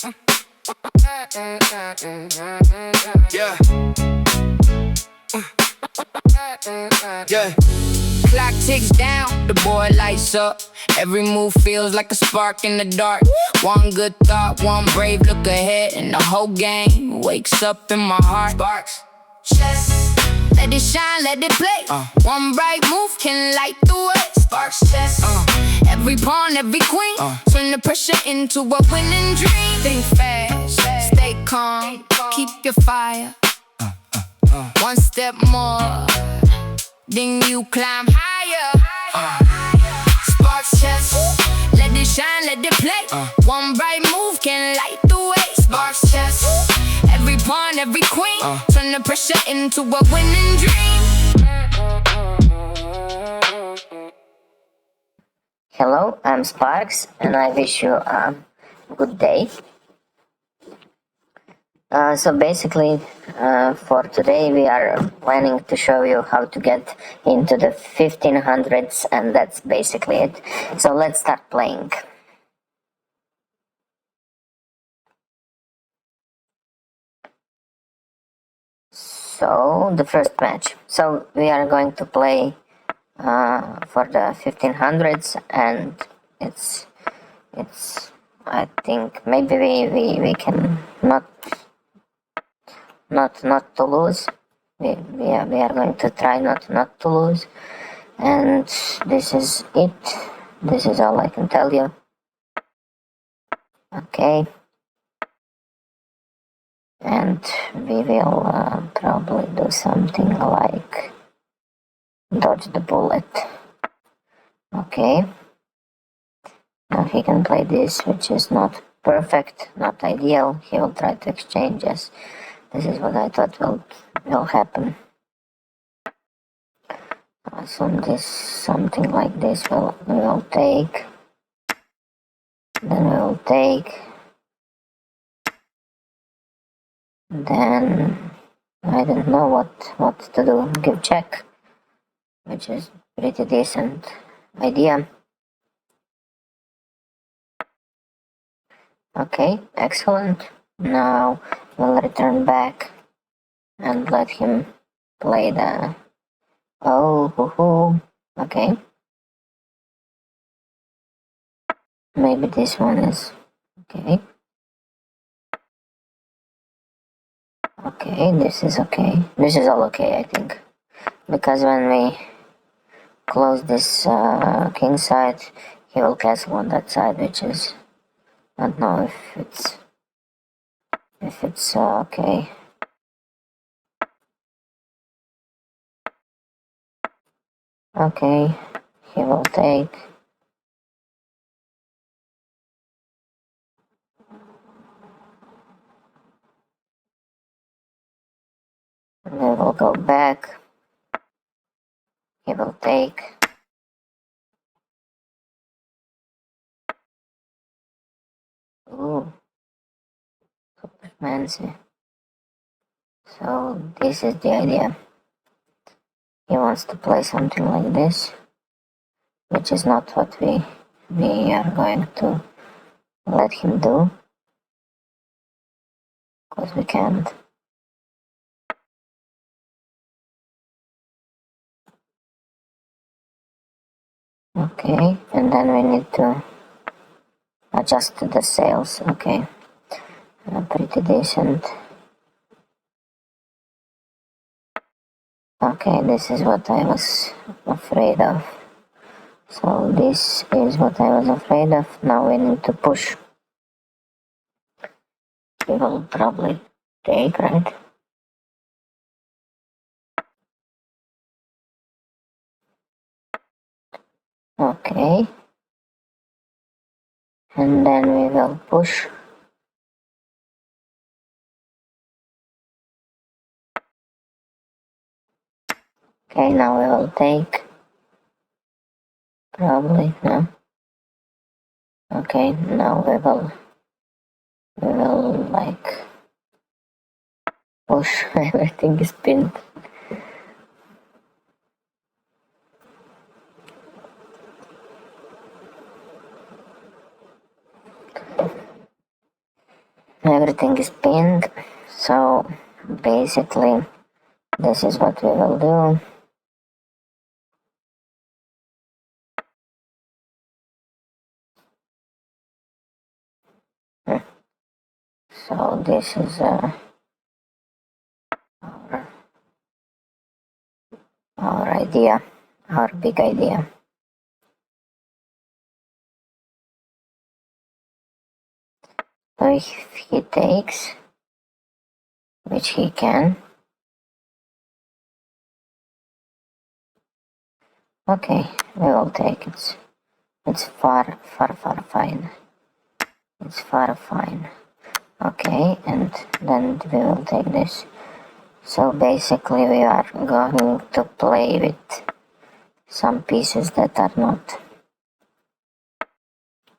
Yeah. Yeah. Clock ticks down, the boy lights up. Every move feels like a spark in the dark. One good thought, one brave look ahead, and the whole game wakes up in my heart. Sparks, chess, let it shine, let it play. One bright move can light the way. Sparks, chess, every pawn, every queen, turn the pressure into a winning dream. Think fast, stay calm, keep your fire. One step more, then you climb higher. Sparks, chess, let it shine, let it play. One bright move can light the way. Sparks, chess, every pawn, every queen, turn the pressure into a winning dream. Hello, I'm Sparks, and I wish you a good day. So basically, for today we are planning to show you how to get into the 1500s, and that's basically it. So let's start playing. So the first match. So we are going to play for the 1500s, and it's I think maybe we can not to lose. We are going to try not to lose, and this is it. This is all I can tell you. Okay, and we will probably do something like dodge the bullet. Okay, now he can play this, which is not perfect, not ideal. He will try to exchange us. This is what I thought will happen. So this, something like this we will take. Then we will take. Then I don't know what to do. Give check, which is pretty decent idea. Okay, excellent. Now we'll return back and let him play the okay. Maybe this one is okay. Okay, this is okay. This is all okay, I think, because when we close this king side, he will castle on that side, which is, I don't know if it's okay. Okay, he will take. And we will go back. He will take. Ooh, super fancy. So this is the idea. He wants to play something like this, which is not what we are going to let him do, because we can't. Okay, and then we need to adjust the sails. Okay, pretty decent. Okay, this is what I was afraid of. So this is what I was afraid of. Now we need to push. We will probably take, right? Okay. And then we will push. Okay, now we will take. Probably, no. Okay, now we will like push. Everything is pinned. everything is pinned, so basically this is what we will do. So this is our idea, our big idea. So if he takes, which he can, okay, we will take it. It's far fine. It's far fine. Okay, and then we will take this. So basically we are going to play with some pieces that are not.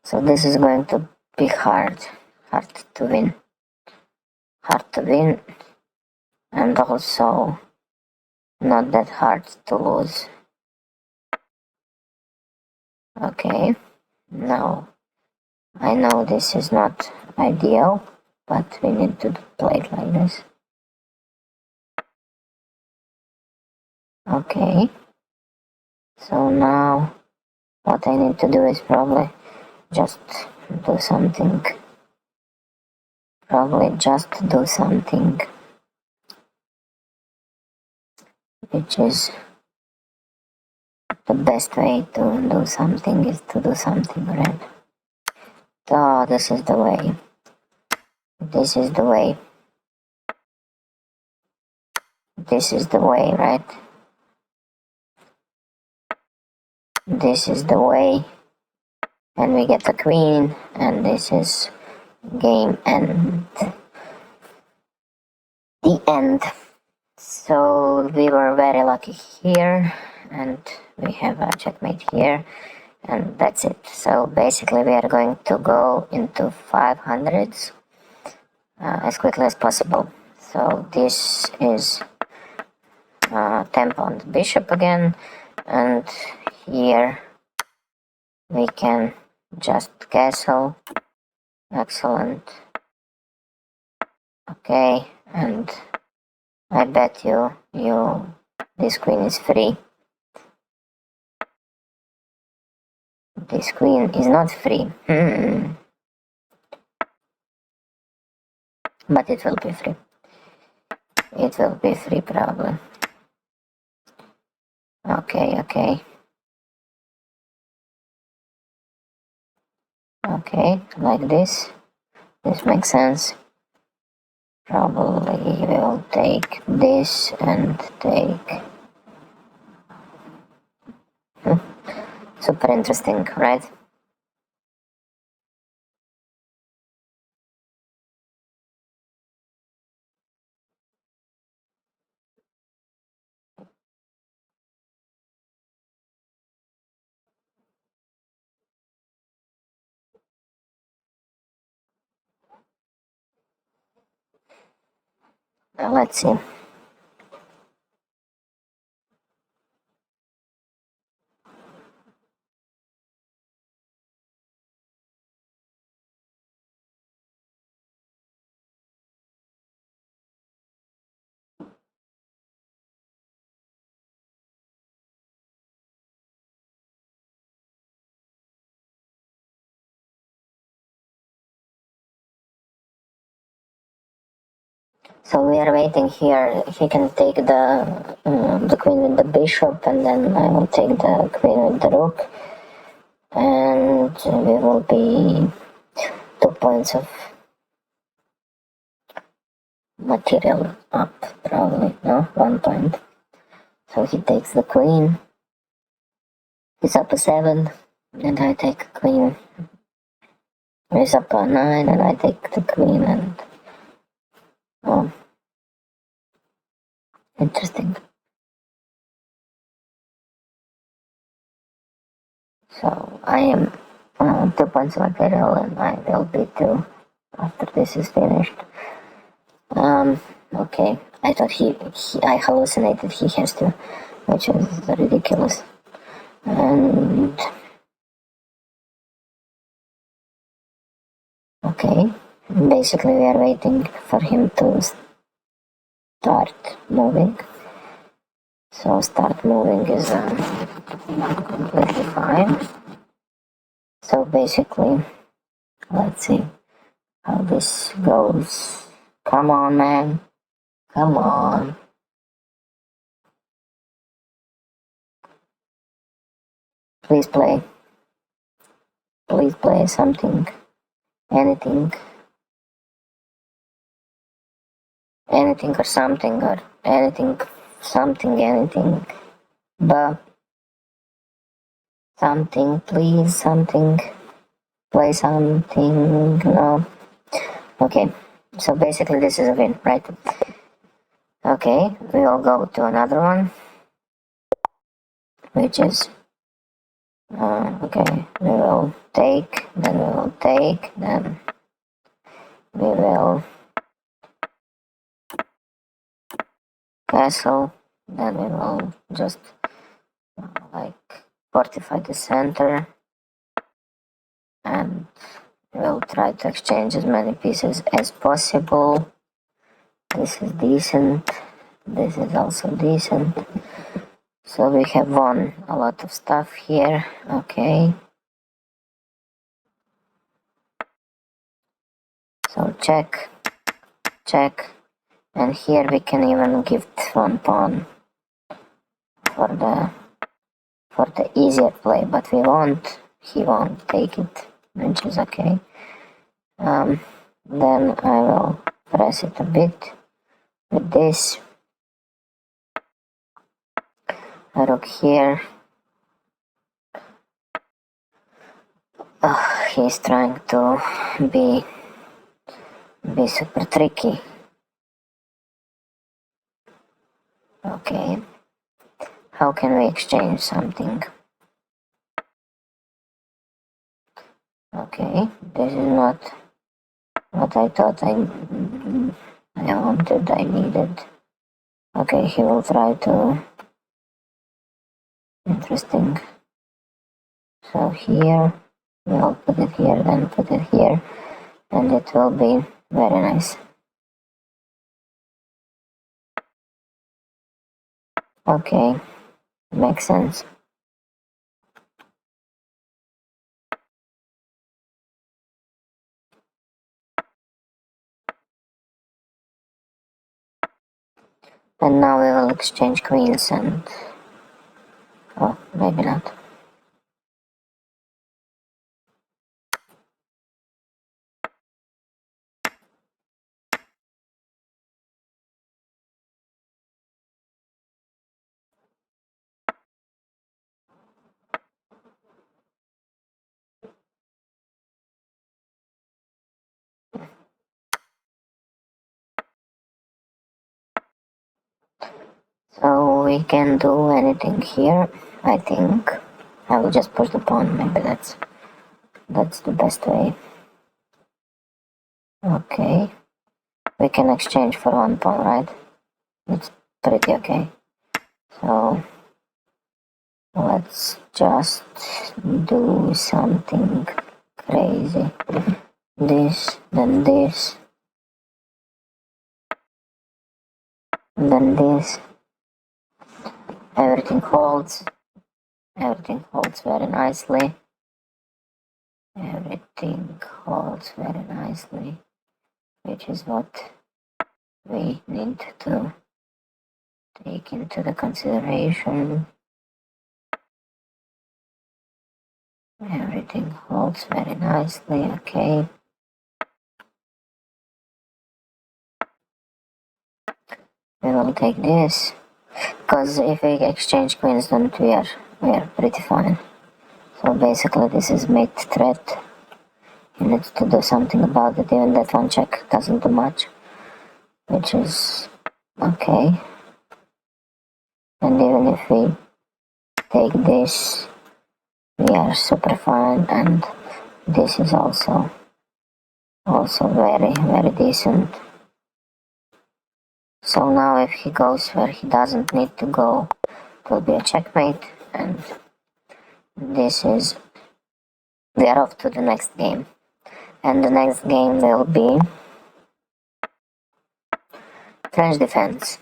So this is going to be hard to win. Hard to win, and also not that hard to lose. Okay, now I know this is not ideal, but we need to play it like this. Okay, so now what I need to do is probably just do something. Which is the best way to do something is to do something right. Oh, this is the way. This is the way. This is the way, right? This is the way. And we get the queen, and this is game end. The end. So we were very lucky here, and we have a checkmate here, and that's it. So basically we are going to go into 500s as quickly as possible. So this is tempo on the bishop again, and here we can just castle. Excellent. Okay, and I bet you this queen is free. This queen is not free. But it will be free. It will be free probably. Okay. Okay, like this. This makes sense. Probably we'll take this and take... Super interesting, right? Now let's see. So we are waiting here. He can take the queen with the bishop, and then I will take the queen with the rook, and we will be 2 points of material up, probably. No, 1 point. So he takes the queen. He's up a 7, and I take a queen. He's up a 9, and I take the queen, and... Oh, interesting. So I am 2 points of material, and I will be 2 after this is finished. Okay. I thought I hallucinated he has to, which is ridiculous. And... Okay, Basically, we are waiting for him to start moving. So start moving is completely fine. So basically, let's see how this goes. Come on, man. Come on. Please play. Please play something. Anything. Anything or something or anything. Something, anything. But something, please, something. Play something. No. Okay. So basically this is a win, right? Okay. We will go to another one. Which is okay, we will take, then we will take, then we will castle, then we will just like fortify the center, and we'll try to exchange as many pieces as possible. This is decent, this is also decent. So we have won a lot of stuff here, okay. So check, check, and here we can even gift one pawn for the easier play, but he won't take it, which is okay. Then I will press it a bit with this. Rook here. Oh, he's trying to be super tricky. Okay. How can we exchange something? Okay, this is not what I thought I wanted, I needed. Okay, he will try to... Interesting. So here, we'll put it here, then put it here, and it will be very nice. Okay, makes sense. And now we will exchange queens and... oh, maybe not. So we can do anything here, I think. I will just push the pawn, maybe that's the best way. Okay. We can exchange for one pawn, right? It's pretty okay. So let's just do something crazy. This, then this, then this. Everything holds. Everything holds very nicely. Everything holds very nicely, which is what we need to take into the consideration. Everything holds very nicely, okay. We will take this, because if we exchange queens, then we are pretty fine. So basically this is mate threat. He needs to do something about it, even that one check doesn't do much, which is okay. And even if we take this, we are super fine, and this is also very, very decent. So now if he goes where he doesn't need to go, it will be a checkmate, and this is... we are off to the next game. And the next game will be French defense.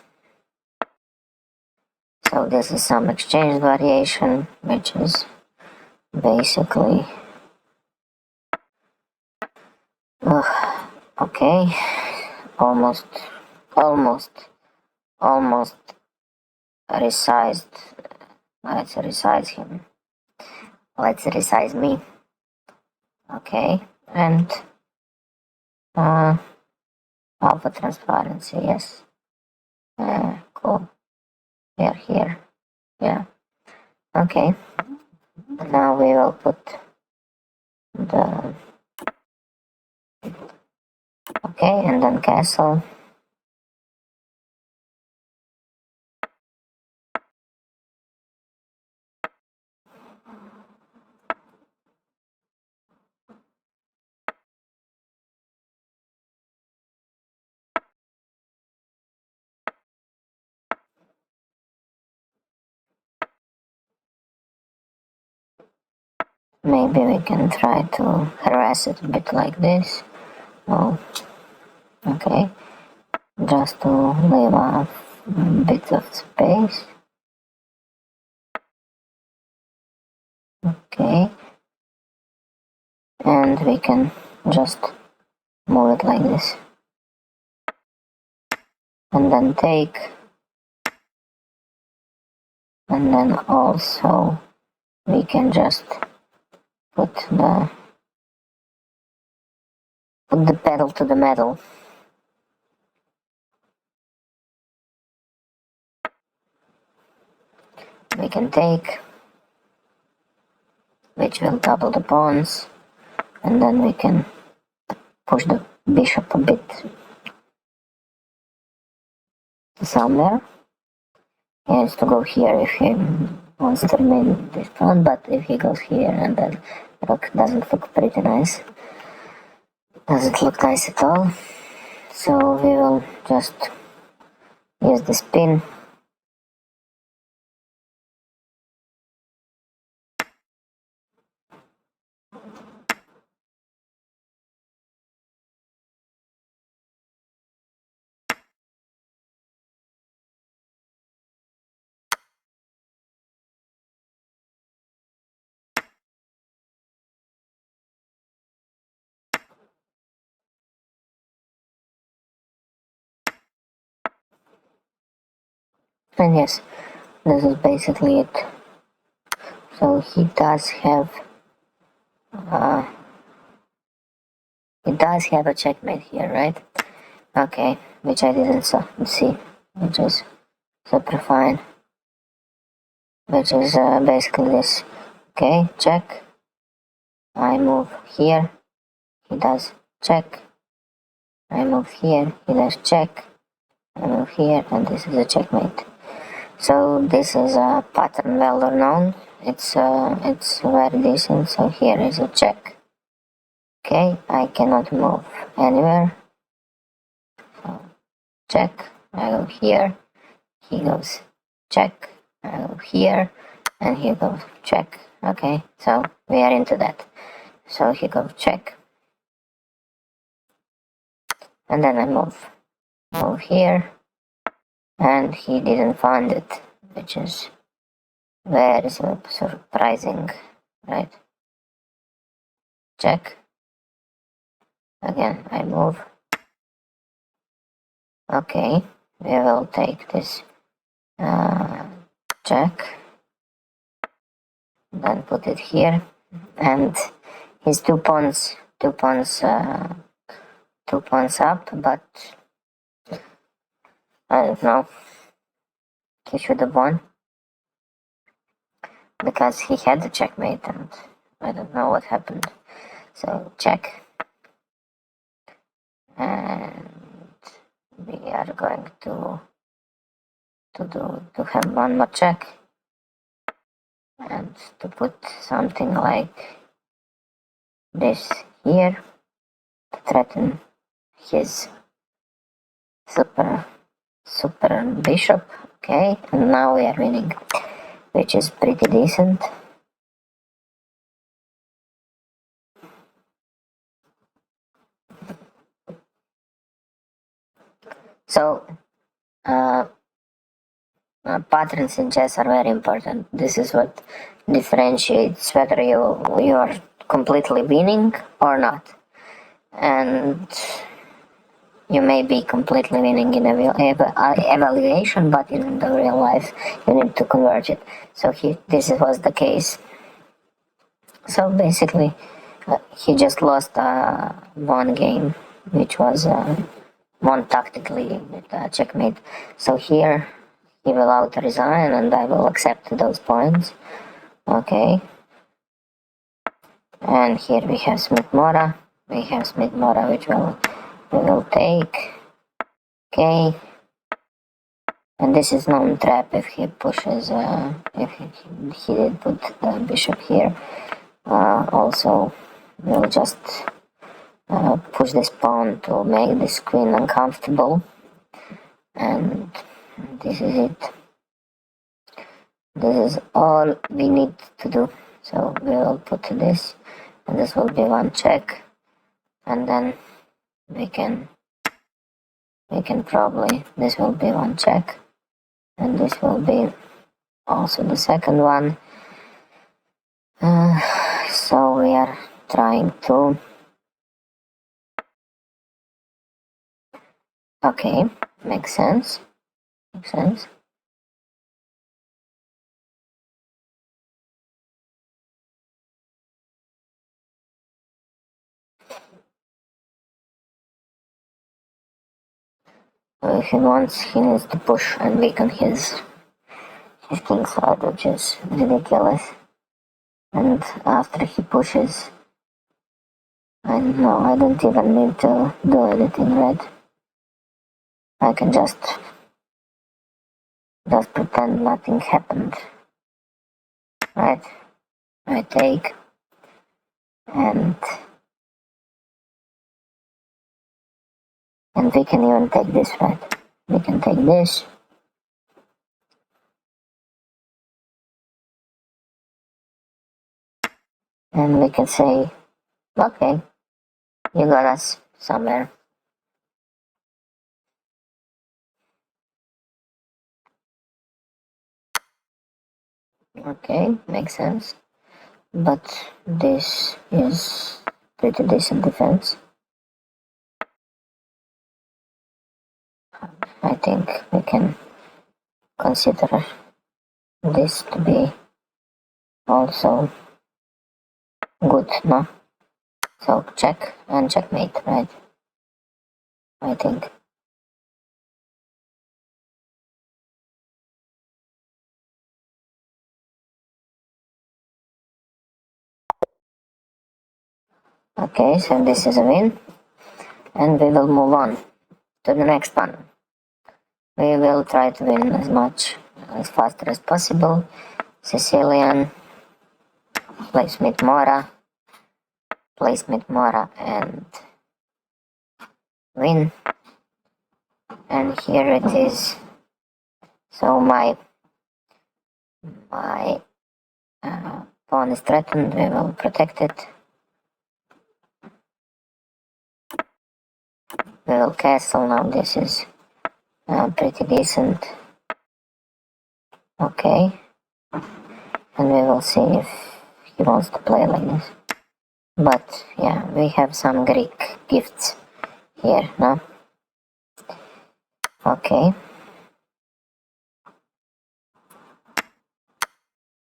So this is some exchange variation, which is basically okay, almost resized. Let's resize him. Let's resize me. Okay, and alpha transparency, yes. Cool. Here. Yeah. Okay. Now we will put the okay, and then castle. Maybe we can try to harass it a bit like this. Oh, okay. Just to leave a bit of space. Okay. And we can just move it like this. And then take. And then also we can just put the pedal to the metal. We can take, which will double the pawns, and then we can push the bishop a bit somewhere. He has to go here if he wants to remain this pawn, but if he goes here and then rook doesn't look pretty nice. Doesn't look nice at all. So we will just use the spin. And yes, this is basically it. So he does have a checkmate here, right? Okay, which I didn't see, which is super fine. Which is basically this. Okay, check. I move here, he does check. I move here, he does check. I move here, and this is a checkmate. So this is a pattern well known. It's very decent. So here is a check. Okay, I cannot move anywhere. So check. I go here. He goes check. I go here, and he goes check. Okay, so we are into that. So he goes check, and then I move here, and he didn't find it, which is very surprising, right? Check. Again, I move. Okay, we will take this check, then put it here, and his two pawns up, but I don't know. He should have won because he had the checkmate, and I don't know what happened. So check, and we are going to have one more check, and to put something like this here to threaten his super bishop. Okay, and now we are winning, which is pretty decent. So patterns in chess are very important. This is what differentiates whether you are completely winning or not. And you may be completely winning in evaluation, but in the real life you need to convert it. So this was the case. So basically he just lost one game, which was won tactically with checkmate. So here he will out resign and I will accept those points. Okay. And here we have Smith-Mora. We have Smith-Mora, which we will take. Okay. And this is non-trap if he pushes, if he did put the bishop here. Also, we'll just push this pawn to make this queen uncomfortable. And this is it. This is all we need to do. So we will put this, and this will be one check, and then we can probably, this will be one check, and this will be also the second one. So we are trying to, okay, makes sense. If he wants, he needs to push and weaken his king side, which is ridiculous. And after he pushes, I don't even need to do anything, right? I can just pretend nothing happened, right? I take, and we can even take this, right? We can take this. And we can say, okay, you got us somewhere. Okay, makes sense. But this is pretty decent defense. I think we can consider this to be also good, no? So check and checkmate, right? I think. Okay, so this is a win, and we will move on to the next one. We will try to win as fast as possible. Sicilian, play Smith-Mora, and win. And here it is. So my pawn is threatened. We will protect it. We will castle now. This is pretty decent. Okay. And we will see if he wants to play like this. But yeah, we have some Greek gifts here, no? Okay.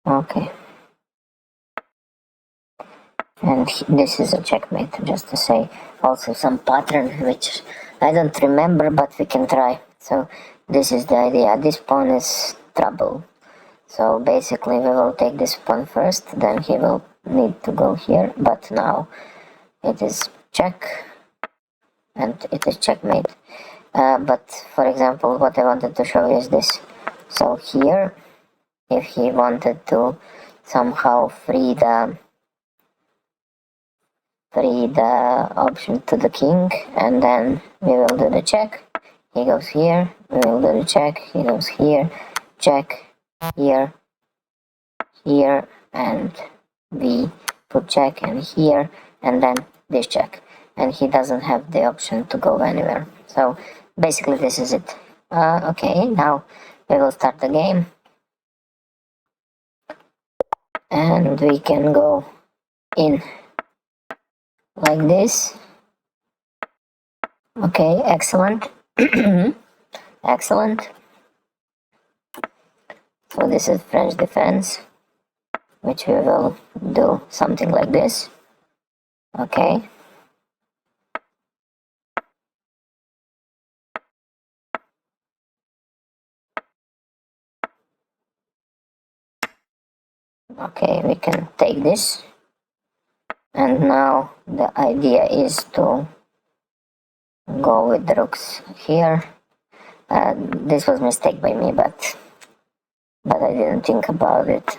Okay. And this is a checkmate, just to say. Also some pattern which I don't remember, but we can try. So this is the idea. This pawn is trouble. So basically we will take this pawn first, then he will need to go here, but now it is check and it is checkmate. But for example, what I wanted to show you is this. So here, if he wanted to somehow free the option to the king, and then we will do the check. He goes here, we will do the check. He goes here, check, here, and we put check, and here, and then this check. And he doesn't have the option to go anywhere. So basically this is it. Okay, now we will start the game. And we can go in like this. Okay, excellent. Excellent. So this is French defense, which we will do something like this. Okay. Okay, we can take this. And now the idea is to go with the rooks here. This was a mistake by me, but I didn't think about it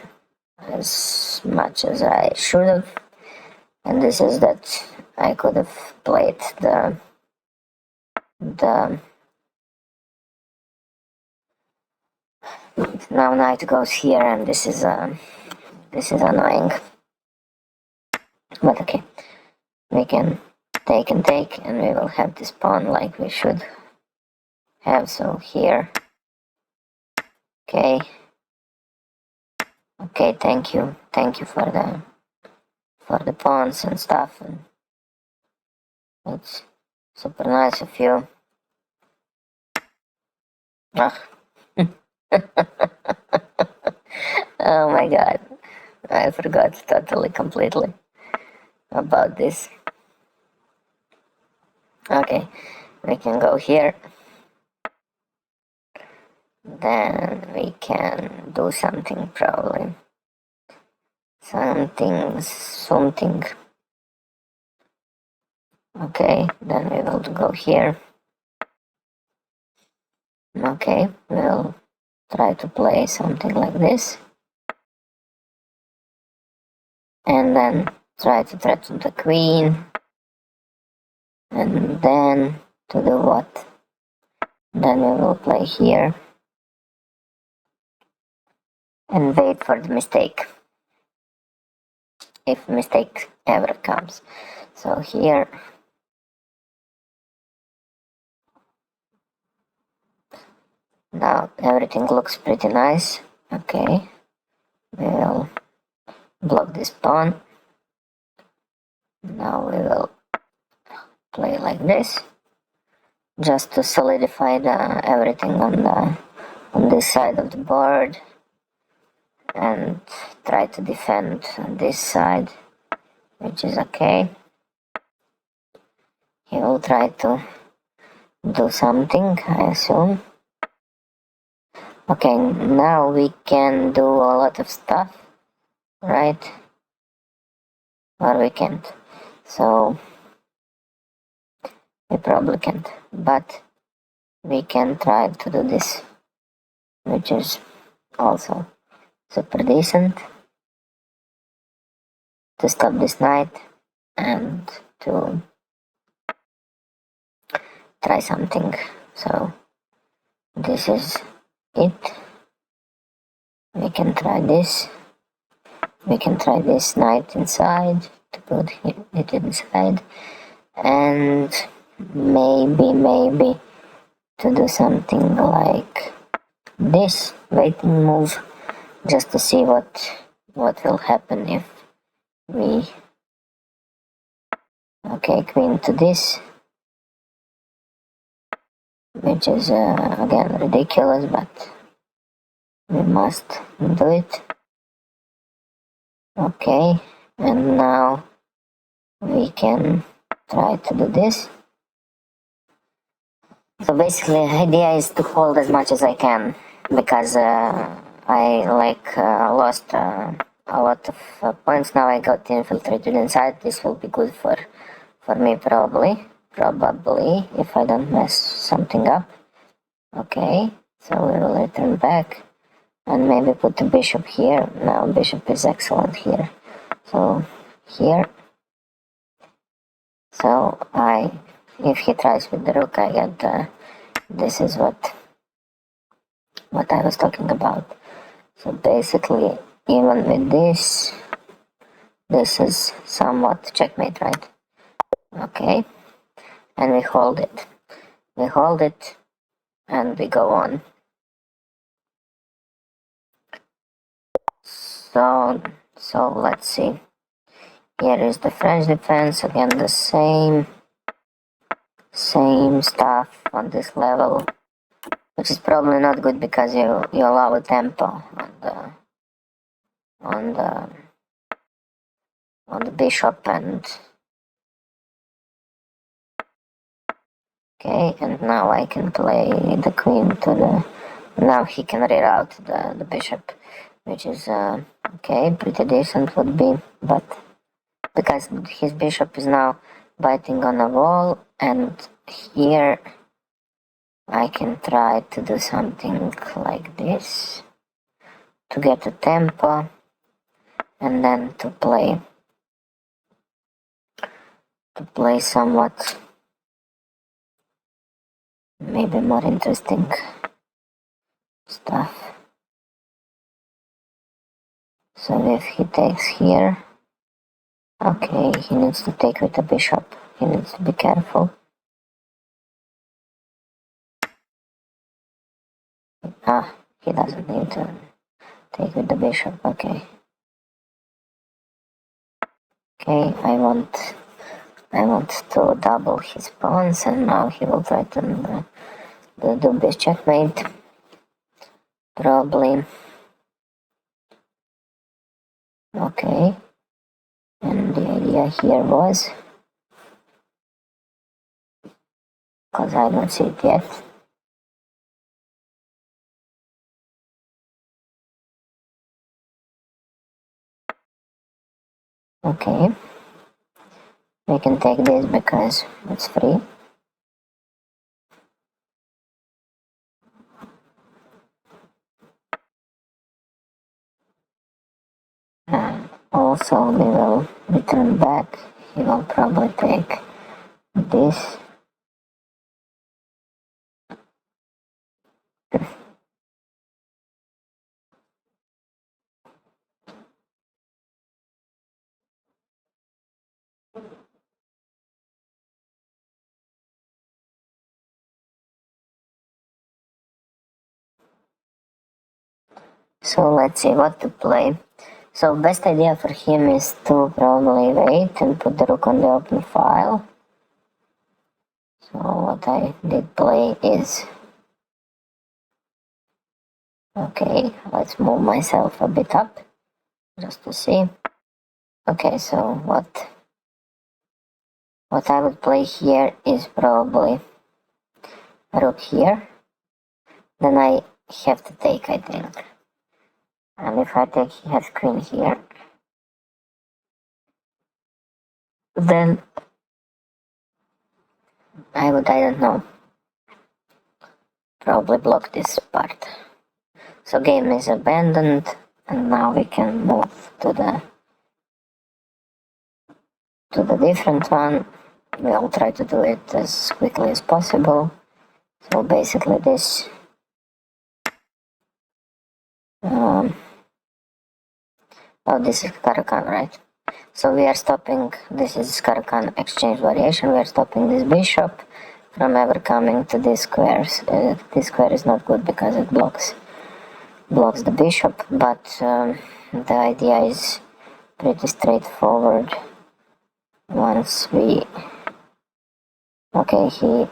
as much as I should have. And this is that I could have played the now knight goes here, and this is annoying. But okay, we can take and take, and we will have this pawn like we should have. So here, okay, thank you for the pawns and stuff, and it's super nice of you. Ah. Oh my god, I forgot totally, completely about this. Okay, we can go here. Then we can do something, probably. Something. Okay, then we will go here. Okay, we'll try to play something like this. And then try to threaten the queen. And then to do what? Then we will play here. And wait for the mistake. If mistake ever comes. So here. Now everything looks pretty nice. Okay. We'll block this pawn. Now we will play like this, just to solidify everything on this side of the board, and try to defend this side, which is okay. He will try to do something, I assume. Okay, now we can do a lot of stuff, right? Or we can't. So we probably can't, but we can try to do this, which is also super decent, to stop this knight and to try something. So this is it. We can try this. We can try this knight inside, to put it inside, and maybe to do something like this waiting move, just to see what will happen if we queen to this, which is again ridiculous, but we must do it. Okay, and now we can try to do this. So basically the idea is to hold as much as I can, because I lost a lot of points. Now I got infiltrated inside. This will be good for me, probably, if I don't mess something up. Okay, so we will return back and maybe put the bishop here. Now bishop is excellent here. So here. So if he tries with the rook, I get this is what I was talking about. So basically, even with this is somewhat checkmate, right? Okay, and we hold it. we hold it, and we go on. So let's see. Here is the French defense, again the same stuff on this level, which is probably not good because you allow a tempo on the bishop, and okay, and now I can play the queen to the. Now he can reroute the bishop, which is okay, pretty decent would be, but because his bishop is now biting on a wall, and here I can try to do something like this to get a tempo, and then to play somewhat maybe more interesting stuff. So if he takes here, okay, he needs to take with the bishop. He needs to be careful. He doesn't need to take with the bishop. Okay, I want to double his pawns, and now he will try to do this checkmate. Probably. Okay, and the idea here was, because I don't see it yet. Okay, we can take this because it's free. And also we will return back. He will probably take this. So let's see what to play. So best idea for him is to probably wait and put the rook on the open file. So what I did play is, okay, let's move myself a bit up just to see. Okay, so what I would play here is probably rook here. Then I have to take, I think. And if I take, he has queen here. Then I don't know, probably block this part. So game is abandoned, and now we can move to the different one. We'll try to do it as quickly as possible. So basically this this is Caro-Kann, right? So we are stopping, this is Caro-Kann exchange variation, we are stopping this bishop from ever coming to these squares. This square is not good because it blocks the bishop, but the idea is pretty straightforward. Once we, okay, he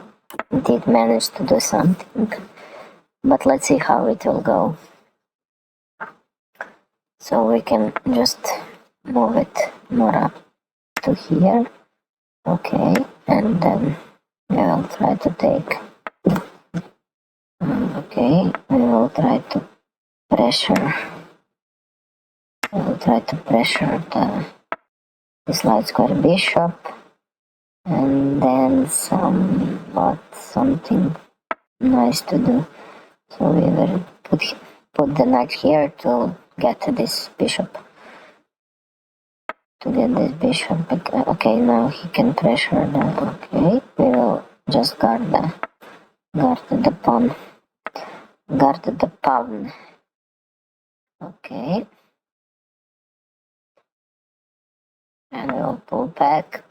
did manage to do something, but let's see how it will go. So we can just move it more up to here, okay, and then we will try to take, okay, we will try to pressure, this light square bishop, and then something nice to do. So we will put the knight here to get this bishop. Okay, now he can pressure okay, we will just guard the pawn. Okay. And we will pull back.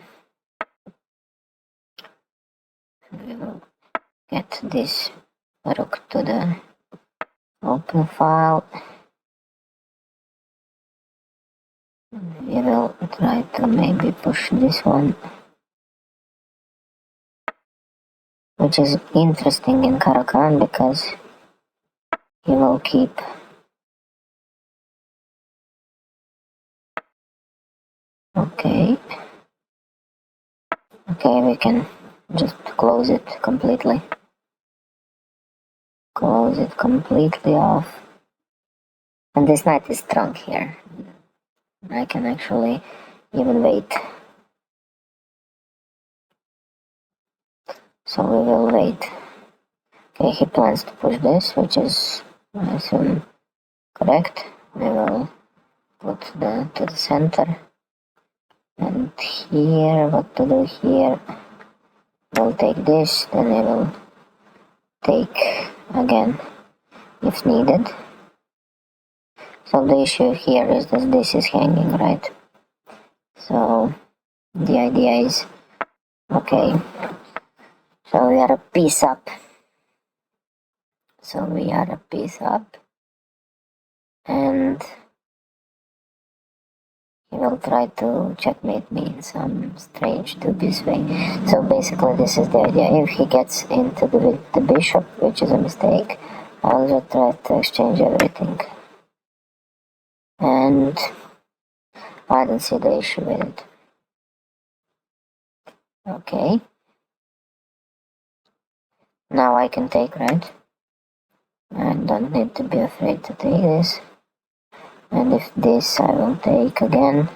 We will get this rook to the open file. We will try to maybe push this one, which is interesting in Caro-Kann because he will keep okay, we can just close it completely off, and this knight is strong here. I can actually even wait, so we will wait. Okay, he plans to push this, which is, I assume, correct. We will put to the center, and here, what to do here? We'll take this, then I will take again if needed. So the issue here is that this is hanging, right? So the idea is, okay, so we are a piece up. And he will try to checkmate me in some strange, dubious way. So basically this is the idea. If he gets into with the bishop, which is a mistake, I'll just try to exchange everything. And I don't see the issue with it. Okay. Now I can take, right? I don't need to be afraid to take this. And if this I will take again.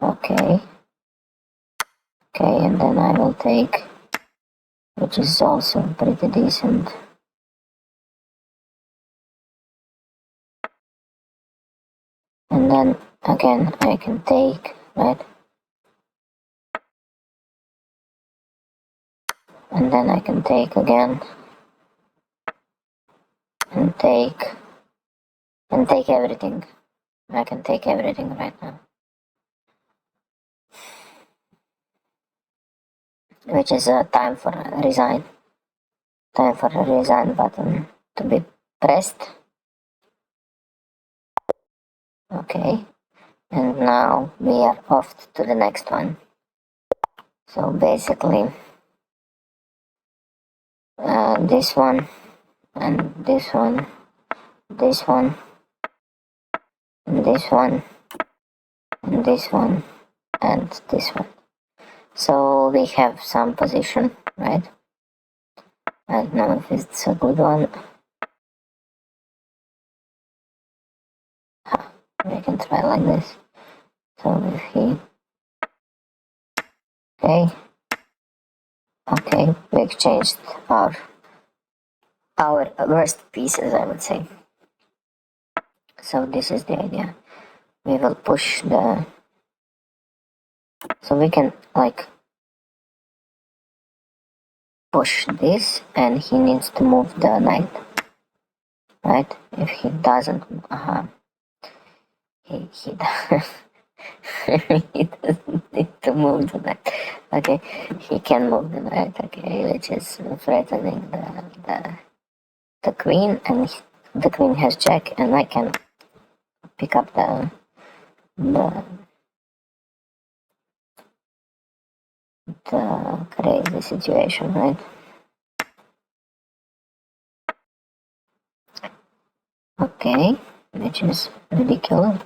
Okay, and then I will take, which is also pretty decent. And then again I can take, right? And then I can take again. And take everything. I can take everything right now. Which is a time for a resign button to be pressed. Okay, and now we are off to the next one. So basically this one and this one, this one and this one and this one and this one. So we have some position, right? I don't know if it's a good one. We can try like this. So if he, okay, we exchanged our worst pieces, I would say. So this is the idea. We will push the, so we can like push this, and he needs to move the knight, right? If he doesn't, he he doesn't need to move the knight. Okay, he can move the knight. Okay, which is threatening the queen, and the queen has check, and I can pick up the crazy situation, right? Okay, which is ridiculous.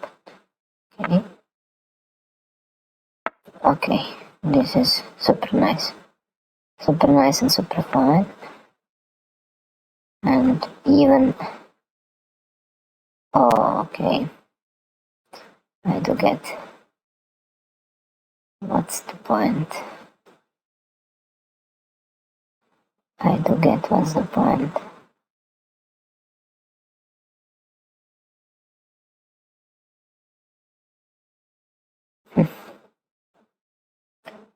Okay, this is super nice and super fine, and even, okay, I do get, what's the point? I do get what's the point.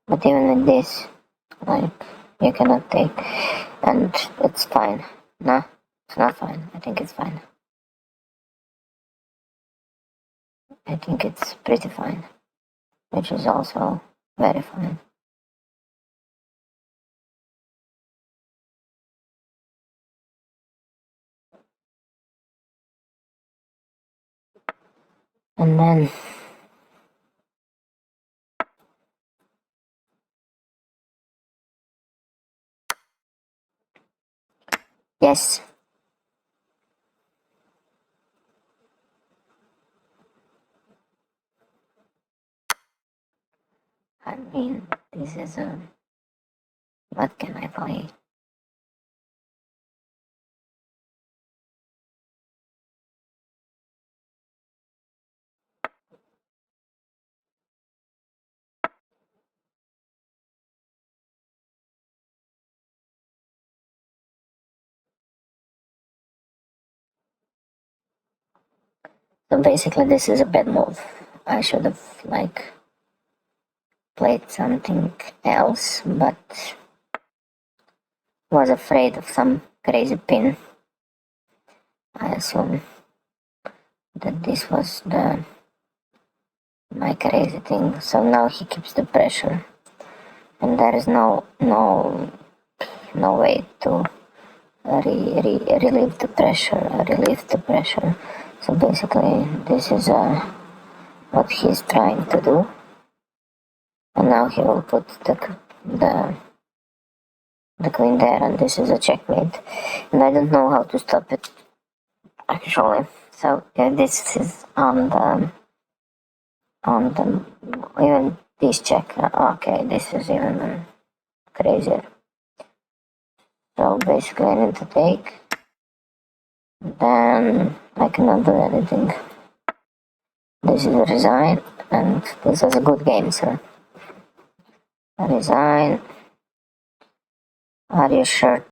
But even with this, like, you cannot take, and it's fine. No, it's not fine. I think it's fine. I think it's pretty fine, which is also very fine. And then yes. I mean, this is a... What can I play? So basically this is a bad move. I should have like played something else, but was afraid of some crazy pin. I assume that this was my crazy thing. So now he keeps the pressure, and there is no way to relieve the pressure. So basically this is what he's trying to do, and now he will put the queen there, and this is a checkmate, and I don't know how to stop it actually. So yeah, this is on the even this check. Okay, this is even crazier. So basically I need to take, then I cannot do anything. This is a resign, and this is a good game, sir. Resign. Are you sure?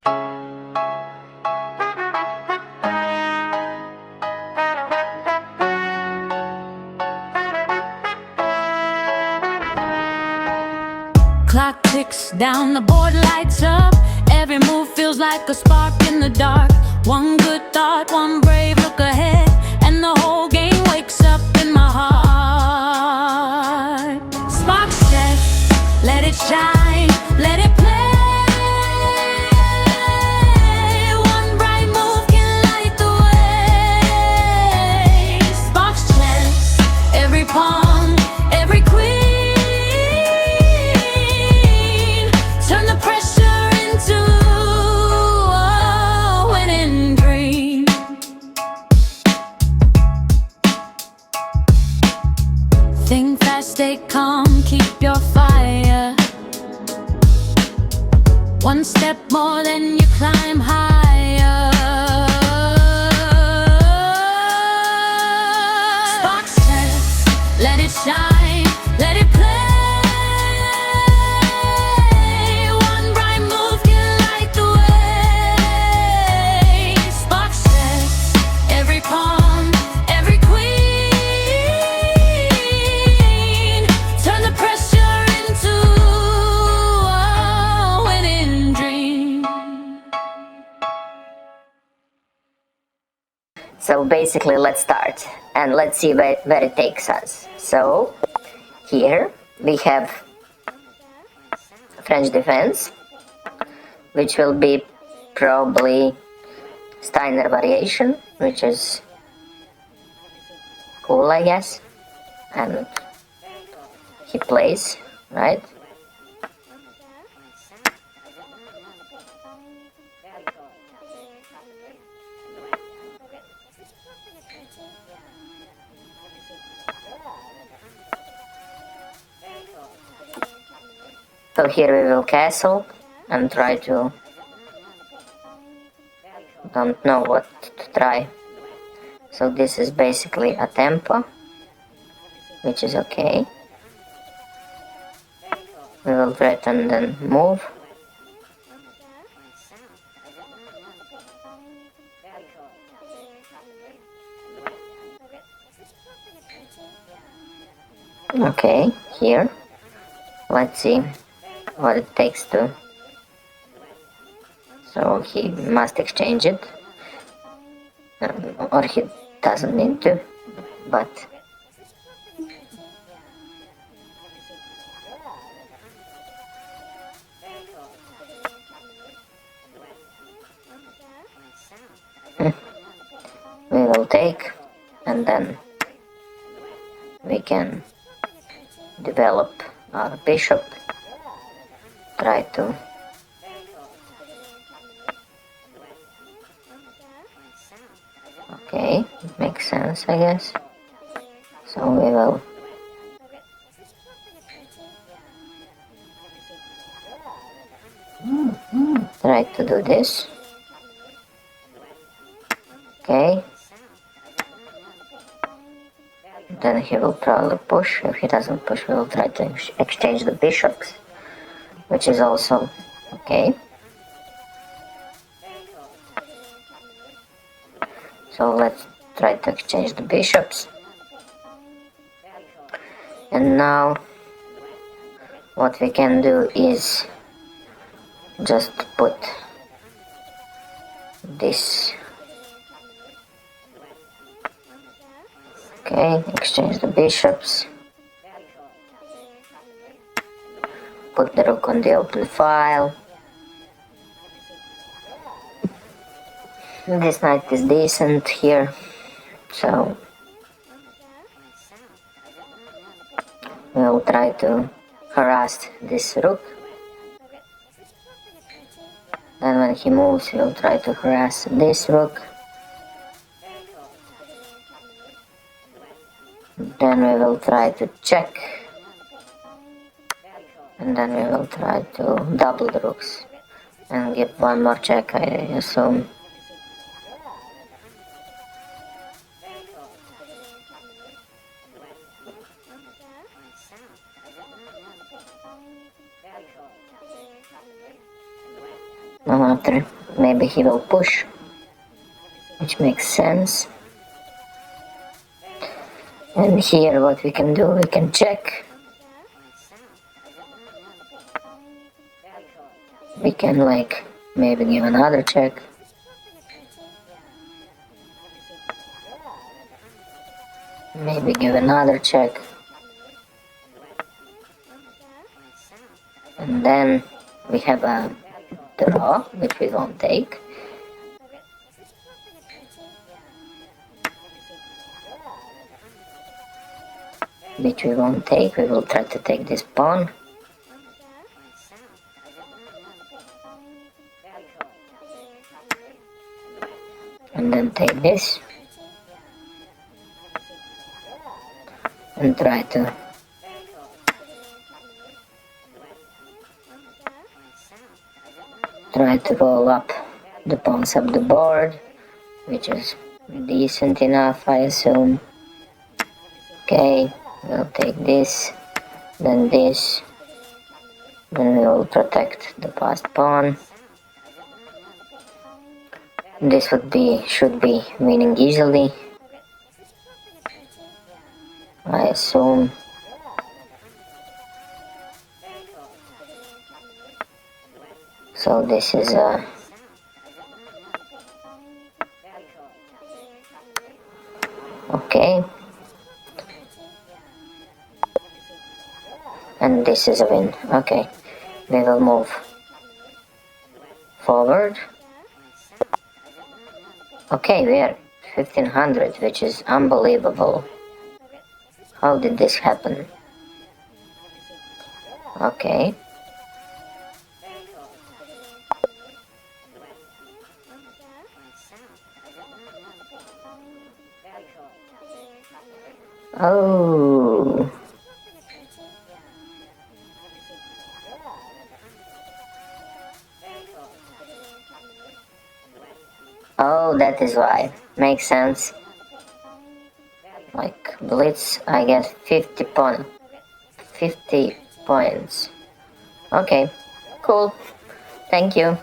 Clock ticks down, the board lights up. Every move feels like a spark in the dark. One good thought, one brave look ahead, and the whole game wakes up in my heart. SparksChess, let it shine, let it play. One bright move can light the way. SparksChess, every pawn, every queen. Turn the pressure into a winning dream. Think fast, stay calm, keep your fire. One step more, then you climb higher. SparksChess, let it shine, let it play. One bright move can light the way. SparksChess, every pawn, every queen. Turn the pressure into a winning dream. So basically let's start, and let's see where it takes us. So here we have French defense, which will be probably Steiner variation, which is cool, I guess. And he plays, right? So here we will castle and try to... don't know what to try. So this is basically a tempo, which is okay. We will threaten then move. Okay, here. Let's see what it takes to... So he must exchange it, or he doesn't need to, but... we will take, and then we can develop our bishop, try to okay, it makes sense, I guess. So we will try to do this. Okay. Then he will probably push. If he doesn't push, we will try to exchange the bishops, which is also okay. So let's try to exchange the bishops. And now what we can do is just put this. Okay, exchange the bishops. Put the rook on the open file. This knight is decent here, so we'll try to harass this rook. Then when he moves, we'll try to harass this rook. Then we will try to check. And then we will try to double the rooks and give one more check, I assume. After, maybe he will push, which makes sense. And here what we can do, we can check. We can like maybe give another check. Maybe give another check. And then we have a draw, which we won't take. Which we won't take, we will try to take this pawn. And then take this. And try to roll up the pawns up the board, which is decent enough, I assume. Okay, we'll take this, then this, then we will protect the passed pawn. This should be winning easily, I assume. So this is okay. And this is a win. Okay, we will move forward. Okay, we are 1500, which is unbelievable. How did this happen? Okay. Oh. Oh, that is why. Makes sense. Like blitz, I get 50 points. Okay, cool. Thank you.